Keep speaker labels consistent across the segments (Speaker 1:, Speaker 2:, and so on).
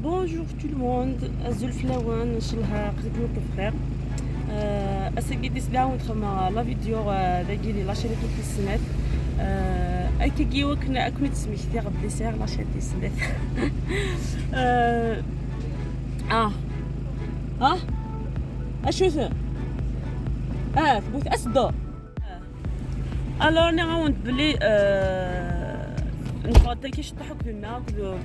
Speaker 1: Bonjour tout le monde, Azul Flawan, Inch'Allah قدكم بخير. أسجل دعوة مع لا فيديو ذاكي لي لاشين كي السنات. أكيد وكنا أكون تسميتي غبي سير لاشين دي السنات. أشوف تبغى أسدو. Alors نعاود بلي نفضل كيش تحك بما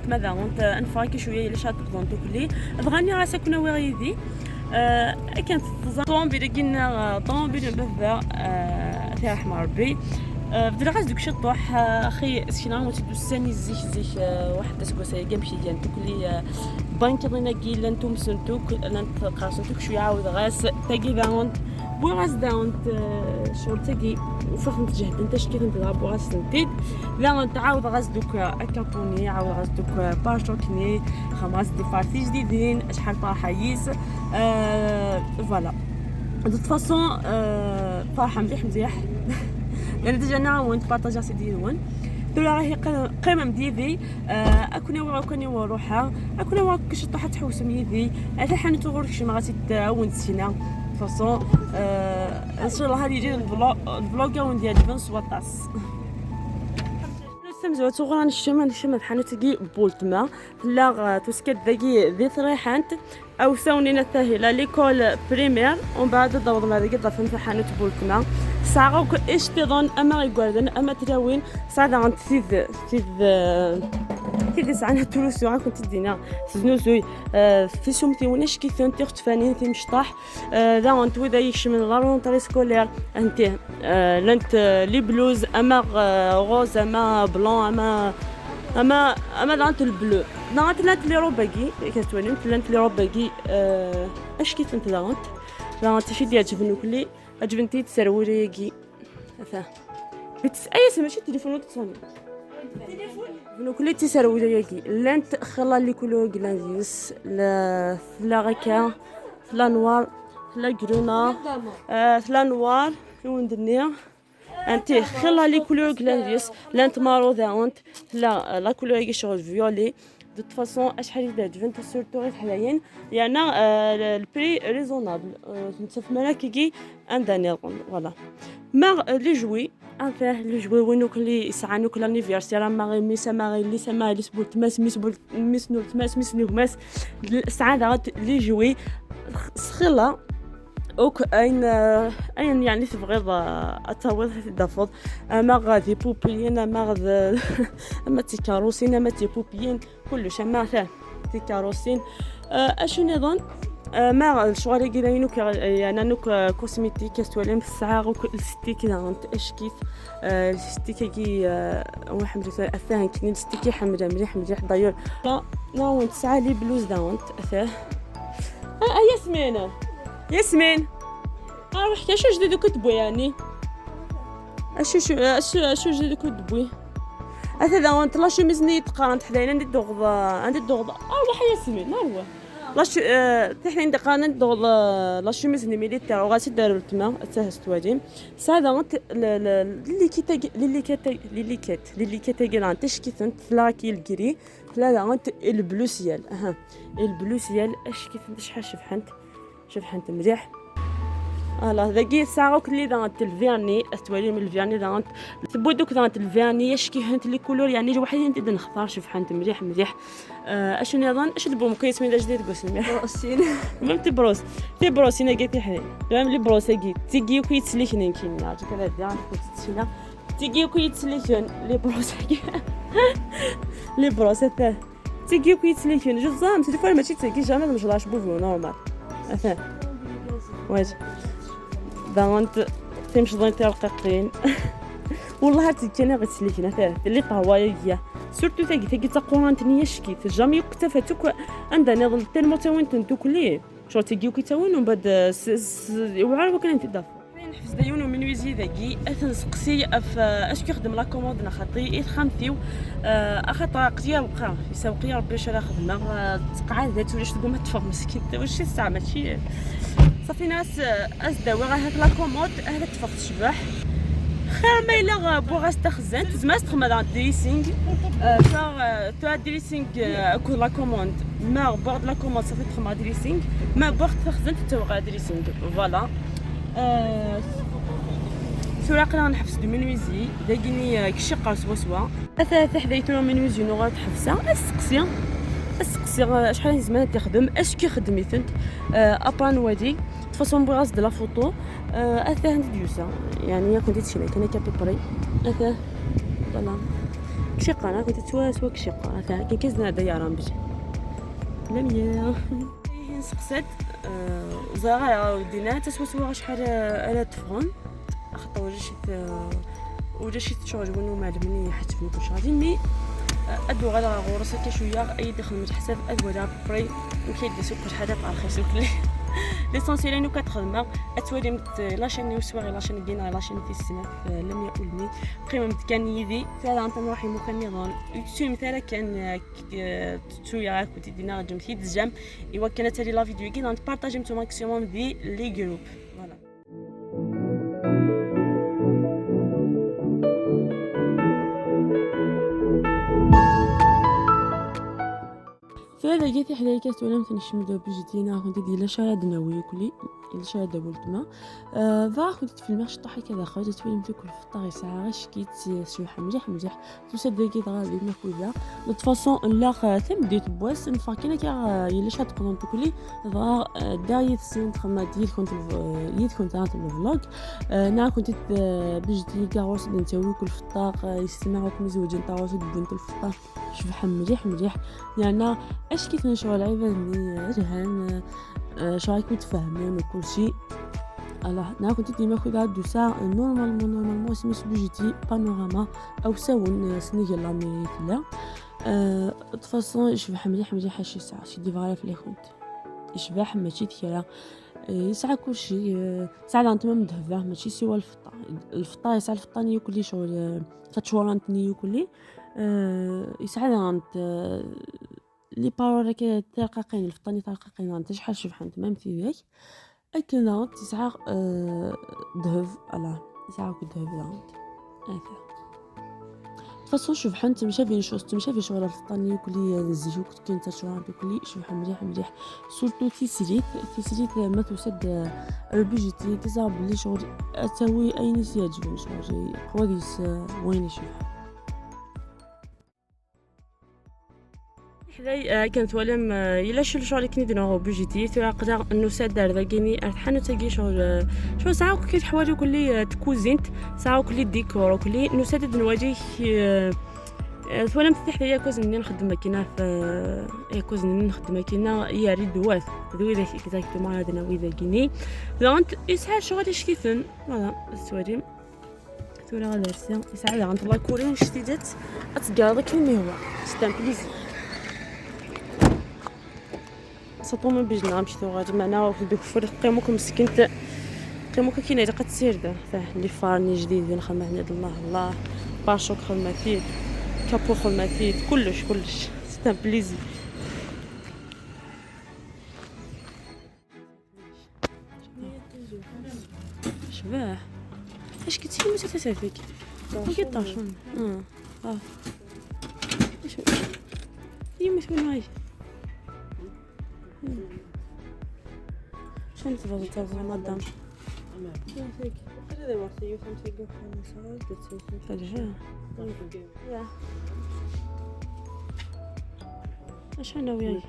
Speaker 1: ماذا أنت نفاكي شوية ليش هتقضون تقولي بغاني راسك كنا وغيدي كانت طومبيل قلنا طومبيل بذا فيها رحمة ربي بدل غاز دوك شطوح اخي سكينا متدو الساني زيك واحد تسكوسا كامشي ديال تقولي بانك ضينا كيلا نتوم سنتوك لانت قاسنتوك شويه عاود غاس تاكي داونت بو غاس داونت شغل تاكي وفخم تجهد انت شكيت انت بو غاس نتيد لا تعاود غاز دوك اكابوني عاود غاز دوك باشوكني خماس دي فارتي جديدين شحال طاحايس فوالا دو فاصون فرحه مليح يعني ديجا نعاون بارطاجا سيدي وين دولا راهي قيمه مديدي اكون وراكني وروحها اكون وراك كش طاحت تحوس ميدي حتى حنت غورك شي ما غادي تعاون سينا فاصون ان شاء الله هذه يجي الفلوغ ديال 2017 سمزو تغران الشمال حانوتي بولتما لا تسكت ذاكي ذي ثريحانت او ثونينا ثاهله ليكول بريمير ومن بعد دور ما ذاكي ضافن في حانوت بولتما ساعه اشتضن اما يقولن اما تراوين ساعه عند تيد ساعه تولوسو كنت دينا سنوزوي في سومتي وناش كي ثنتي تفانين في مشطاح لا انت وذا يشمل لا رونطري سكولير انت لانت لي بلوز اما غوز اما بلون اما لانت البلو لانت لي روباكي كتولين لانت لي روباكي اش كي انت لانت شي ديال جبنو كلي عجبنتي تسروجيكي فاه اي ماشي التليفون تصوني بنو كلي تسروجيكي لانت خلا لي كولور غلانزيس لا غاكا لا نوار لا غرونا لا نوار وندنيا انت خلا لي كولور غلانزيس لانت مارو داونت لا كولور كي شغل فيولي de toute façon اشحال يدات سورتو غير حلاين يعني البري ريزونابل نتصف ملاكي عندنا فوالا ما لي جوي انفاه لي جوي وينو كلي يسعانو كل انيفيرسير ما غير ميسا ما غير لي سما لي سبول تماس ميس نور تماس ميس نوماس السعاده لي جوي سخلا اوك اين يعني تبغيض اتاوض دافض ما غادي بوبيين ما غاد اما تي كاروسين اما تي بوبيين كلش ما فيه تي كاروسين اش نظن ما الشغل كاينينو يعني نوك كوسميتيك استولم في الساعه الستيك دانت اشكيت الستيكي واحد مثلا كاين الستيكي حمراء مليح داير لا ناون تسعه لي بلوز دانت فيه ياسمين روح شو جديد كتبوا يعني شو جديد كتبوا هذا وانت لا شميز نيت قارنت حدايا عندي الدغض روح ياسمين لا هو لاش تحنا دقانا الدغض لا شميز ميليتير وغاسي داروا التما تهست وادي ساعه وانت للي كتاكي تشكيت لاكي الكري لا وانت البلوسيال البلوسيال اش كيف شحال شفحنت مليح الله ذاكي ساعه كلي دانت الفيرني استوالي من الفيرني دانت تبودوك دانت الفيرني يشكي هانت لي كولور يعني الواحد انت نختار شفحنت مليح اش نظن اش دبو مقيس من جديد قسمي بروسين ممتي تي بروسين قالت حي تمام لي بروسي تيجي كي تسليكنين كيما كذا ديال كنت تيجي كي تسليكن لي بروسي لي بروسي تيجي كي تسليكن جو زعما تليفون ماشي تيجي جامي مش لاش بوفو نورمال واش دانت تمشي ضنتي رقيقين والله تيجينا غتسليكنا فيه اللي طوايا سورتو تاكي تقورانتني شكيت جامي كتفتك عندنا نظن تالمو تاوين تندوك ليه شو تيجيو كيتاوين ومن بعد وعارف كان انت دافع نحفز دايون من ويزي ذاكي اثنسقسي اش كيخدم لا كوموند خاطي خامتيو اخاطر قضيه بقى يسوقي ربي شرا خدمه تقعد ذات ولاش تقوم تفرق مسكين واش الساعه ماشي صافي ناس داوي غير هاد لا كوموند هذا تفرق الشباح خير ما إلا بوغاس تخزن تزماس تخمد دريسينغ تا دريسينغ كو لا كوموند ما بورد لا كوموند صافي تخمد دريسينغ ما بورد تخزن تتوقع دريسينغ فوالا سراقنا نحفظ دو منويزي داكيني كشي قارس وسوا اثاث حدايتو منويزي نغا تحفظها السقسي شحال زمان تخدم اسكو خدميتنت ابان وادي تفاصون بغاز د لا فوتو اثاث نديوسا يعني كنت تشينا كان كابي بري اثاث فوالا كشي قانا كنت سوا كشي قا اثاث كان كيزنا دايران بجي لميا نسقسات زغا ودينا تسوا شحال على تفون خاطر وجا شي شغل ونو معلمني حيت في كل شغل مي ادو غادا غورسه كي شويه اي دخل متحسب ادولا بري يمكن يدي سوق شحال تاع رخيص كلي ليسونسيال انو كتخدم اتولي لاشين يوسوا لاشين كينا لاشين في السنه لم يقولني قيمه كان يدي فعلا انت نروح مكان نظام شي مثلا كان شويه كنت دينا جمتي دجام ايوا كانت هذه لا فيديو كي نبارطاجي متو ماكسيموم دي لي جروب فوالا فهذا جيت حدايا كتولمت نشمدو بجدينا كنت ديال شارد ناوي كلي الشارد دابولتما كنت تفيلم شطحي كذا خرجت تفيلمت كل فطاغي ساعه شكيت شويه مليح توسد داكيت غادي ناكلها دو فاصون لا تمديت بواس نفاكينا كاع يلا شات قنت كلي دايت سنت خما ديال كنت عند الفلوج نا كنت بجدي كاع نتاوي كل فطاغ يسمعوكم زوجين تاع بنت الفطاغ شوف مليح يعني اش كيف نشغل عيبني رهان شرايك متفاهمين وكل شيء الله انا كنت ديما خذها دوسا نورمالمون سميت بوجيتي بانوراما او ساون سنيجل لا ميريت لا تفاصون يشبح مليح شي ساعه شي ديفغالا في لي كونت يشبح ماشي تيرا يسعى كل شيء ساعه انت مدهفه ماشي سوى الفطا يسعى الفطاني كلي شغل تشورانتني كلي يسعى انت لي بارول كي تلقاقين الفطاني تلقاقين انت شحال شبحنت مامتي ياك اكنا تسعى دهف على تسعى كدهف لاند هكا تفصل شبحنت تمشى في شغل الفطاني كلي الزيوك كاين تشوان كلي شبح مليح سورتو تيسريت ما توسد البيجيتي تزعب لي شغل اتاوي اي ناس يعجبني شغل حوادث وين شبح حداي كانت ولم الا شغل كني دنا بوجيتي تقدر انه سادار ذاكيني ارتحنا تاكي شغل ساعه كي حوايج كلي تكوزينت ساعه كلي ديكور كلي انه سادد نواجه ولم تحدايا كوزني نخدم ماكينه في كوزني نخدم ماكينه يا ريد دوات ذوي ذاك اكزاكتومون هذا نوي ذاكيني دونك يسعى شغل شكيفن فوالا السواريم ثورة غدا رسا يسعى عند الله كورين وشتيدات اتقاضى كيما هو ستان بليزي سطو من بجنا مشيت غادي معنا في دوك الفريق قيموك مسكينت قيموك كاينه اللي قتسير دا فاه لي فارني جديد نخدم عند الله باشوك خدماتي كابو خدماتي كلش ستان بليزي شباه اش كتسير متى تسافيك كي طاشون ايش يمثل هاي شنو تبغى مدام اش انا وياي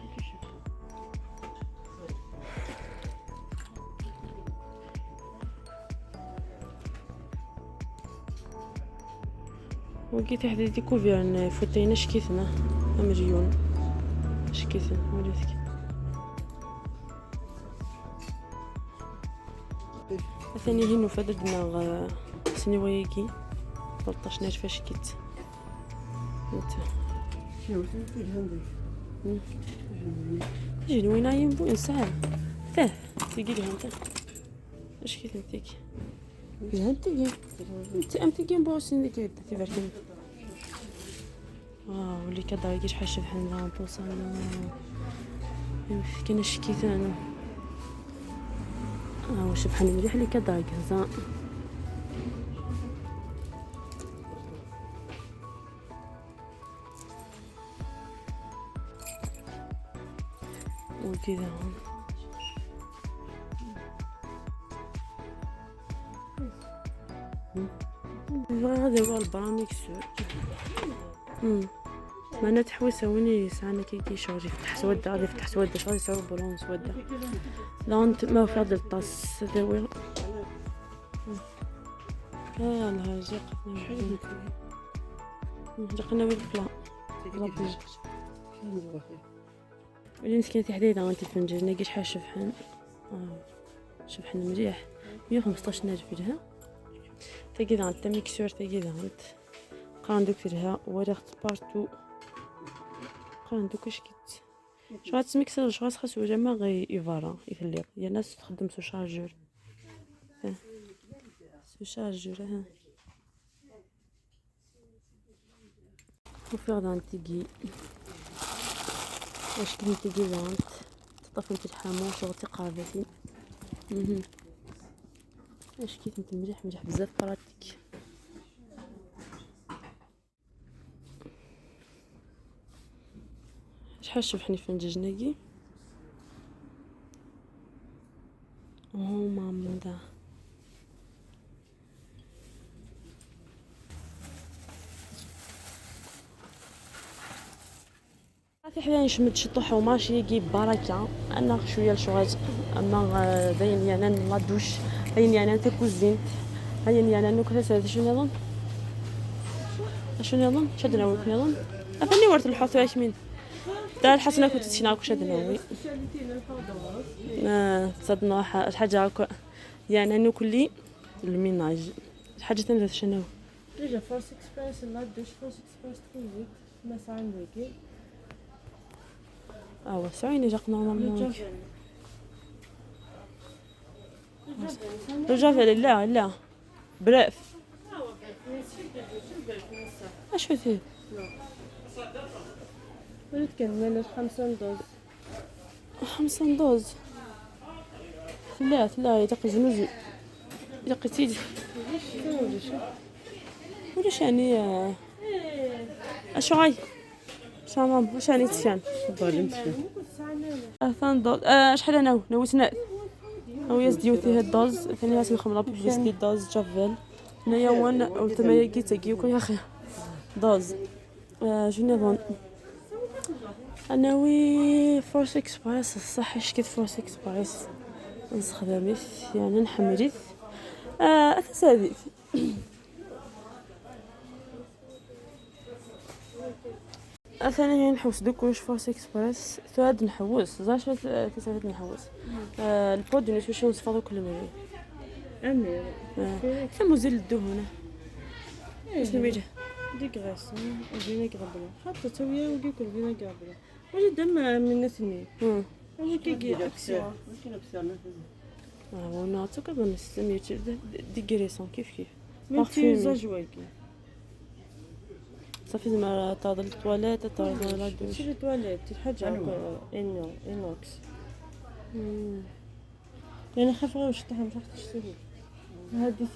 Speaker 1: وقيت حدا ديكوفيرن فوتينا شكيتنا مليون شكيتنا وليتك ثاني هنا فددنا سني وياكي 13 فاش كيت انت شنو جيني وين ينبو انسان فاه تيجي لها انت اش كيت انتك انت جيم بوسين كي تباركني ولي كدا كيش حاشه بحال بوصانا كاين شكيت انا واش بحال مليح لي كدا كذا وكذا هذا هو البراميكسور. معناها تحويسه وين يسعنا كي شغل يفتح سوده، غادي يفتح سوده شغل يصير بلون سوده. لا انت ما في هذا الطاس هذا هو. يلا جقنا بالبلا اللي مسكين تحديدا انت فنجل نلقى شحال شبحان. شبحان مليح 115 ناجف لها تقيدا انت ميكسور تقيدا انت قاندوك فيها ورقت بارتو قاندوك اش كيت شغال تميكسر شغال خاصو جما غي يفارا يفليق يا ناس تخدم سو شارجور سو شارجور ها وفي غدا نتيجي واش كنتي كيزانت تطفن في الحامون شغل قابتي اش كيف انت مليح بزاف براتيك. شحال شبحني في الدجاجناكي ماما دا في حدا نشمد شطوحه وماشي يجيب بركه انا شويه الشغل اما باين انا لا دوش باين انا تكوزين باين انا نكره شنو نظن شدنا وك نظن افني ورت الحوث واش مين دار حسنا كنت تشناكو شدنا وي صدنا حاجه هكا يعني انه كلي الميناج حاجه ثانيه شنو
Speaker 2: Déjà, Force Express, la douche Force Express trouvé, mais ça a un wiki.
Speaker 1: وسعيني جاق نورمالمون الجافل لا بريف اش فيه
Speaker 2: ولد كان مالش
Speaker 1: 5 دوز لا يدق زنوج يدق تيجي ولاش يعني اش غاي شامم واش يعني تشان دوز شحال انا نويت او يزديوتي هاد دوز ثاني هاس نخمم بيستي دوز جافيل هنايا وان او ثمانية كيتاكيو يا اخي دوز شنو نظن انوي فورس اكسبريس صح اش كيف فورس اكسبريس نستخدميه يعني نحمليه اساسيت ثانيا نحوس دوكوش فورس اكسبريس ثاد نحوس زاش ثاد نحوس البود نيوتريشن صفاضو كل مرة
Speaker 2: امير
Speaker 1: ثم زيل الدهون سميته
Speaker 2: ديك غاسون وفينيغ بلا حتى تويا وديك الفينيغ بلا واش دم من نثني انا كي اكسيا
Speaker 1: وانا تقدر نستميت دي غريسون كيف
Speaker 2: ملتي زاجواكي
Speaker 1: صافي زعما تاع الطواليت تاع لا دوش
Speaker 2: شري تواليت الحاجه انوكس يعني خاف غير نشطحها مش راح تشتري هادي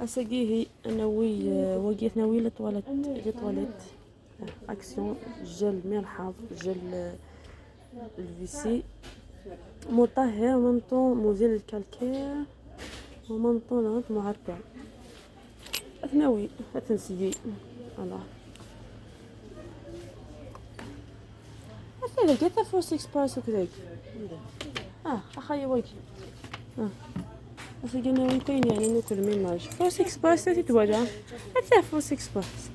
Speaker 1: اساقيه انوي وقيت ناوي لطواليت اكسيون جل مرحاض جل الفيسي مطهر ممطون مزيل الكالكير وممطون معرقع اثنوي اتنسيي الله هذا كذا فورس اكسبريس وكذا اخاي وجه أصدقنا وين كاين يعني ناكل ميناج فورس اكسبريس تتواجه حتى فورس اكسبريس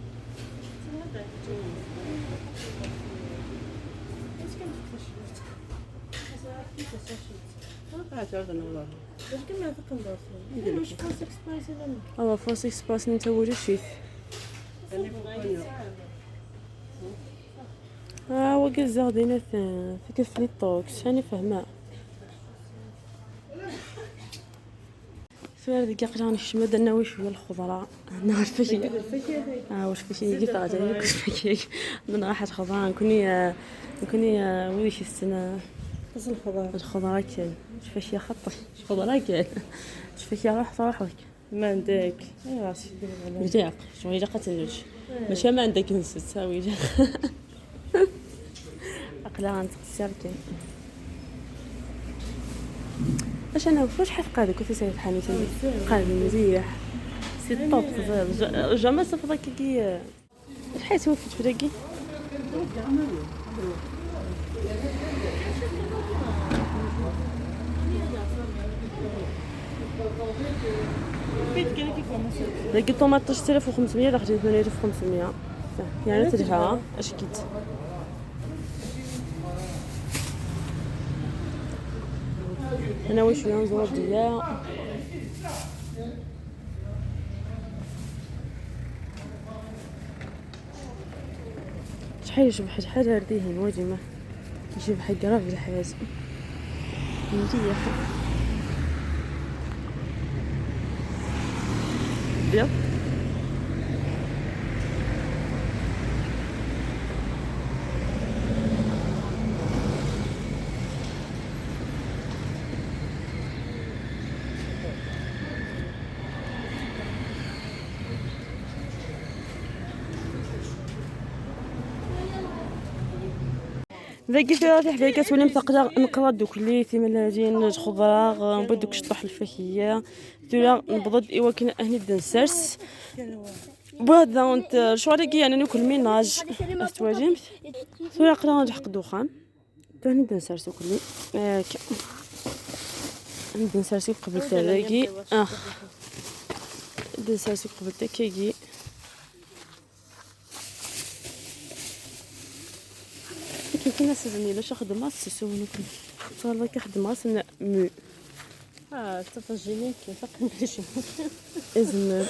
Speaker 1: فورس اكسبريس نتوجه شيف وقال زاغدينا في كفني الطوكس هاني فهمه فهذا كاع نشمد انا واش هي الخضره نعرف فيها واش فيها قلت غادي واش فيها من راحه خضره كوني ويش السنه
Speaker 2: بس
Speaker 1: الخضره كاين واش فيها خطر الخضره كاين واش فيها روح لك
Speaker 2: ما عندك راسي
Speaker 1: رجاق شغل رجاق تنوش ماشي ما عندك نسيت تساوي اقلا غنتقصر كاين اش انا واش حق هذاك كنت سايت حانيت قاعد مزيح سي طوب جامي صافي كي شحال توفيت في داكي داكي الطوماط 13500 داك 8500 يعني تدفع اش كيت انا واش نزور ديال شحال يشبح شحال هرديهن واجمه يشبح قراب الحياة مريح بيض ذاك فيها في حبايك كتولي متقدر نقرا دوك اللي ثملاجين خضره نبدو دوك الشطح الفاكهيه تولي نبضد ايوا كاين هني دنسرس بهذا انت شواريكي يعني ناكل ميناج استواجمت تولي قرا نحق دخان هني دنسرس كلي هكا دنسرس قبل تلاقي دنسرس قبل تكيجي كاين ناس زعما الا خدمه تسولني صار لك خدمه سن مو
Speaker 2: تفجيني كيف نمشي
Speaker 1: ازم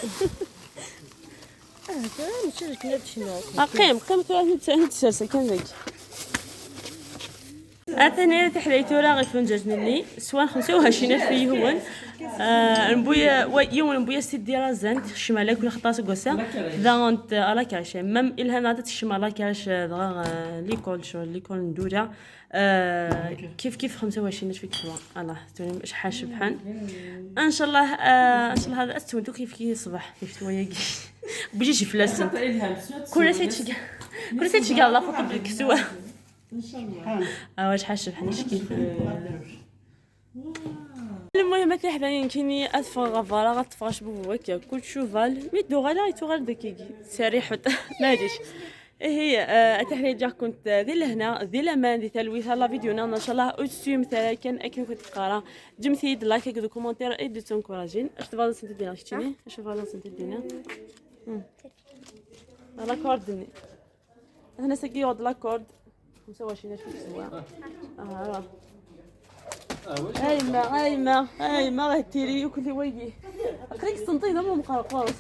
Speaker 2: نمشي كنا شنو
Speaker 1: قيم 3 سلسله كان ذاك اثني تحليتو راه غيفنجاج مني سواء 25 في هون نبويا يوم نبويا سي ديال زنت شمالك ولا خطاس قوسا دانت على كاش مم الها نعطت الشمال كاش ليكول شو ليكول ندوره كيف 25 فيك سوا الله توني مش حاش بحال ان شاء الله ان شاء الله هذا استويتو كيف صباح كيف توياكي بيجي شي فلاس كل شيء تشقى كل شيء تشقى الله فوق بالكسوه
Speaker 2: ان شاء الله
Speaker 1: واش حاش بحال كيف المهم تحداين كيني ادفع غفاره غتفاش بوك كل شوفال ميدو غالا يتوغال دكيكي سريح ما جيش هي تحداين جا كنت ذي لهنا ذي لما ذي تلويث لا فيديونا ان شاء الله اوتسي مثلا كان اكيد كنت قرا جمتي لايك كدو كومونتير اي دو تنكوراجين اش تفضل سنت دينا شتيني اش تفضل سنت دينا لا كوردني هنا سكي ود لا كورد 25 في الاسبوع هاي ما غتيري وكل ويجي خليك تنطي دابا مقرقوص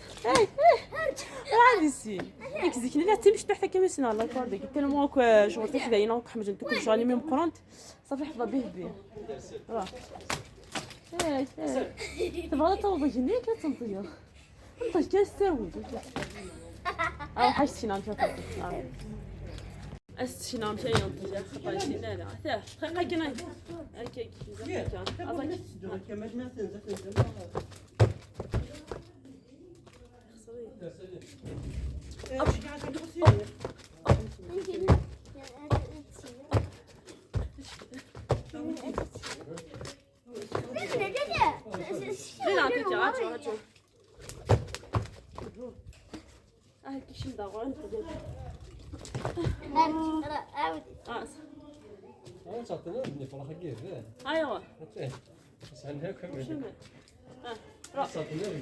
Speaker 1: عادي سي ديك زيكني لا تمشي تحت كما سنا الله يكبر ديك تلمو شغل حداينا وكحمج كل شغل ميم قرنت صافي حفظ به راه تبغى توضي جني كتنطيو انت كاستروي حاجتي نعم استشنا مشي ينطجا خطا شي لا حتى دقيقه كاين هكاك كيش مدغور انت
Speaker 3: تعطينا بني فرح كيف
Speaker 1: ايوا
Speaker 3: سالناكم
Speaker 1: تعطينا